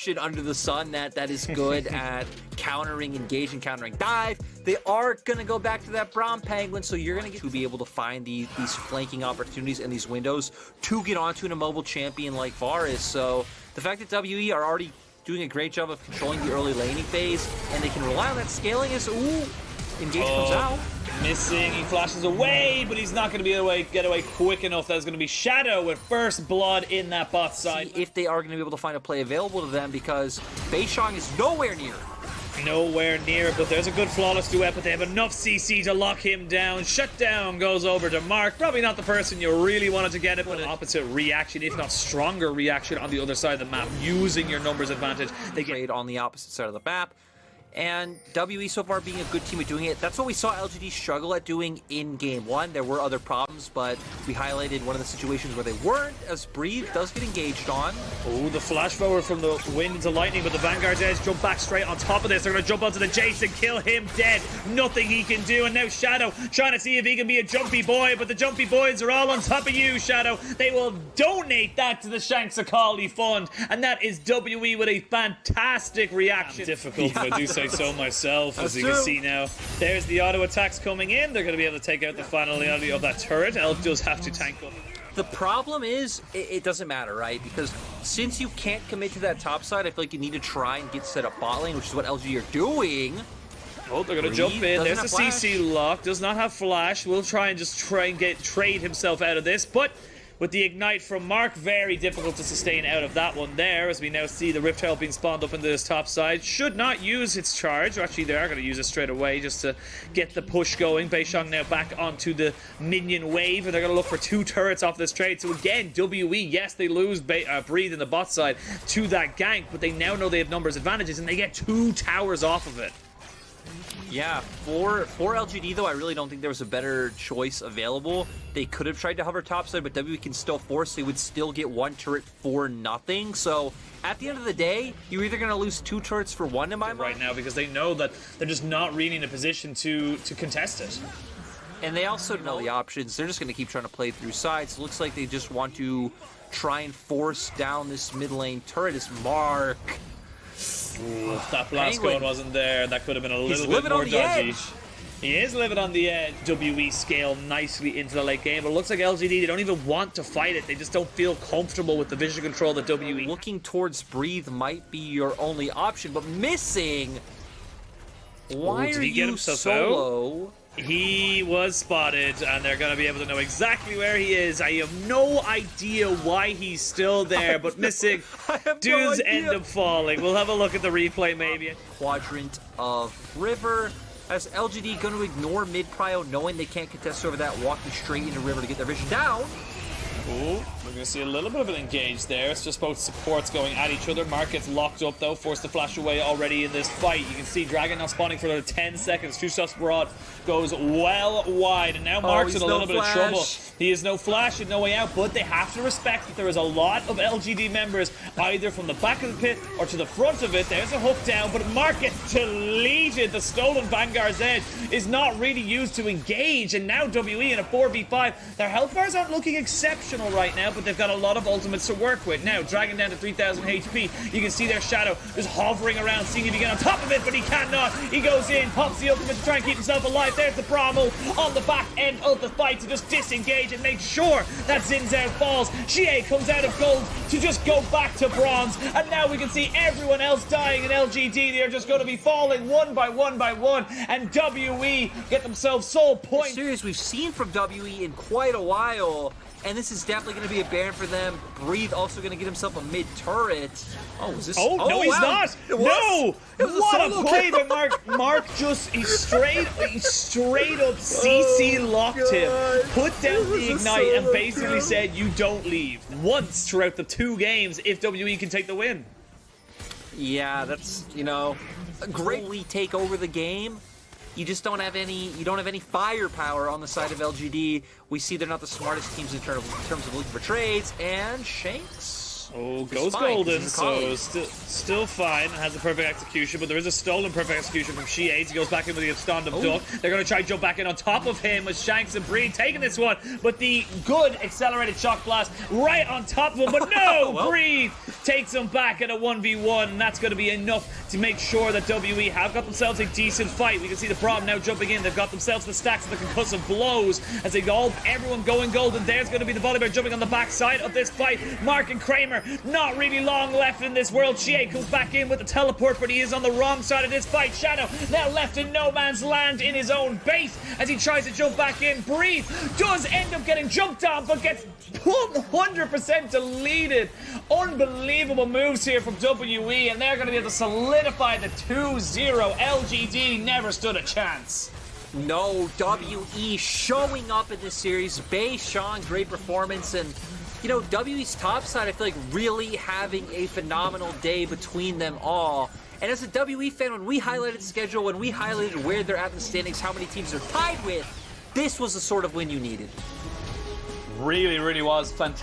option under the sun that is good at countering engage and countering dive. They are going to go back to that brown penguin, so you're going to be able to find these flanking opportunities and these windows to get onto an immobile champion like Varus. So the fact that WE are already doing a great job of controlling the early laning phase, and they can rely on that scaling is, ooh, engage comes out. Missing, he flashes away, but he's not going to be able to get away quick enough. That's going to be Shadow with first blood in that bot side. See if they are going to be able to find a play available to them, because Beishang is nowhere near. Nowhere near, but there's a good flawless duet, but they have enough CC to lock him down. Shutdown goes over to Mark. Probably not the person you really wanted to get it, but an opposite reaction, if not stronger reaction on the other side of the map, using your numbers advantage. They trade on the opposite side of the map. And WE so far being a good team at doing it. That's what we saw LGD struggle at doing in Game 1. There were other problems, but we highlighted one of the situations where they weren't, as Breathe does get engaged on. Oh, the flash forward from the wind into lightning, but the Vanguard's Edge jump back straight on top of this. They're going to jump onto the Jason, kill him dead. Nothing he can do, and now Shadow trying to see if he can be a jumpy boy, but the jumpy boys are all on top of you, Shadow. They will donate that to the Shanksakali Fund, and that is WE with a fantastic reaction. Difficult, if I do say so myself, as you can see now. There's the auto attacks coming in. They're going to be able to take out the finality of that turret. Elf does have to tank up. The problem is, it doesn't matter, right? Because since you can't commit to that top side, I feel like you need to try and get set up bot lane, which is what LG are doing. Oh, they're going to jump in. There's a CC lock. Does not have flash. Will try and trade himself out of this, but with the ignite from Mark, very difficult to sustain out of that one there, as we now see the Rift Herald being spawned up into this top side. Should not use its charge. Actually, they are going to use it straight away just to get the push going. Beishang now back onto the minion wave, and they're going to look for 2 turrets off this trade. So again, WE, yes, they lose Breathe in the bot side to that gank, but they now know they have numbers advantages, and they get 2 towers off of it. Yeah, for LGD, though, I really don't think there was a better choice available. They could have tried to hover topside, but WE can still force. They would still get 1 turret for nothing. So, at the end of the day, you're either going to lose 2 turrets for 1 in my mind. Right now, because they know that they're just not really in a position to contest it. And they also know the options. They're just going to keep trying to play through sides. It looks like they just want to try and force down this mid lane turret. Is Mark. Ooh, if that blast cone wasn't there, that could have been a little bit more dodgy. He is living on the edge. WE scale nicely into the late game, but it looks like LGD, they don't even want to fight it. They just don't feel comfortable with the vision control that WE. Looking towards Breathe might be your only option, but missing. Why are you solo? He was spotted, and they're going to be able to know exactly where he is. I have no idea why he's still there, but missing. Dudes end up falling. We'll have a look at the replay, maybe. Quadrant of River. As LGD going to ignore mid-prio, knowing they can't contest over that, walking straight into River to get their vision down. Ooh, we're going to see a little bit of an engage there. It's just both supports going at each other. Mark gets locked up, though, forced to flash away already in this fight. You can see Dragon now spawning for another 10 seconds. Two shots broad goes well wide, and now Mark's in a little bit of trouble. He has no flash and no way out, but they have to respect that there is a lot of LGD members either from the back of the pit or to the front of it. There's a hook down, but Mark gets deleted. The stolen Vanguard's Edge is not really used to engage, and now WE in a 4v5. Their health bars aren't looking exceptional right now, but they've got a lot of ultimates to work with. Now, Dragon down to 3,000 HP. You can see their Shadow just hovering around, seeing if he can get on top of it, but he cannot. He goes in, pops the ultimate to try and keep himself alive. There's the Bramble on the back end of the fight to just disengage and make sure that Xin Zhao falls. Xie comes out of gold to just go back to bronze, and now we can see everyone else dying in LGD. They're just going to be falling one by one by one, and WE get themselves soul points. Series we've seen from WE in quite a while, and this is definitely going to be a ban for them. Breathe also going to get himself a mid-turret. Oh, is this... Oh, no, he's not! No! What a play by Mark. Mark just, he straight up CC locked him, put down the ignite, and basically said, you don't leave. Once throughout the 2 games, if WE can take the win. Yeah, that's, you know, a great lead take over the game. You just don't have any. You don't have any firepower on the side of LGD. We see they're not the smartest teams in terms of looking for trades. And Shanks Oh, It's goes fine, 'cause golden, he's a so colleague. still fine. Has a perfect execution, but there is a stolen perfect execution from She-Aids. He goes back in with the stand-up duck. They're going to try to jump back in on top of him with Shanks and Bree taking this one, but the good accelerated shock blast right on top of him. But no, Well. Bree takes him back at a 1v1, and that's going to be enough to make sure that WE have got themselves a decent fight. We can see the Braum now jumping in. They've got themselves the stacks of the concussive blows as they go, everyone going golden. There's going to be the Volibear jumping on the backside of this fight. Mark and Kramer, not really long left in this world. Shea comes back in with the teleport, but he is on the wrong side of this fight. Shadow now left in no man's land in his own base as he tries to jump back in. Breathe does end up getting jumped on, but gets 100% deleted. Unbelievable moves here from WE, and they're going to be able to solidify the 2-0. LGD never stood a chance. No, WE showing up in this series. Bay, Sean, great performance. And, you know, WE's top side, I feel like really having a phenomenal day between them all. And as a WE fan, when we highlighted the schedule, when we highlighted where they're at in the standings, how many teams they're tied with, this was the sort of win you needed. Really, really was fantastic.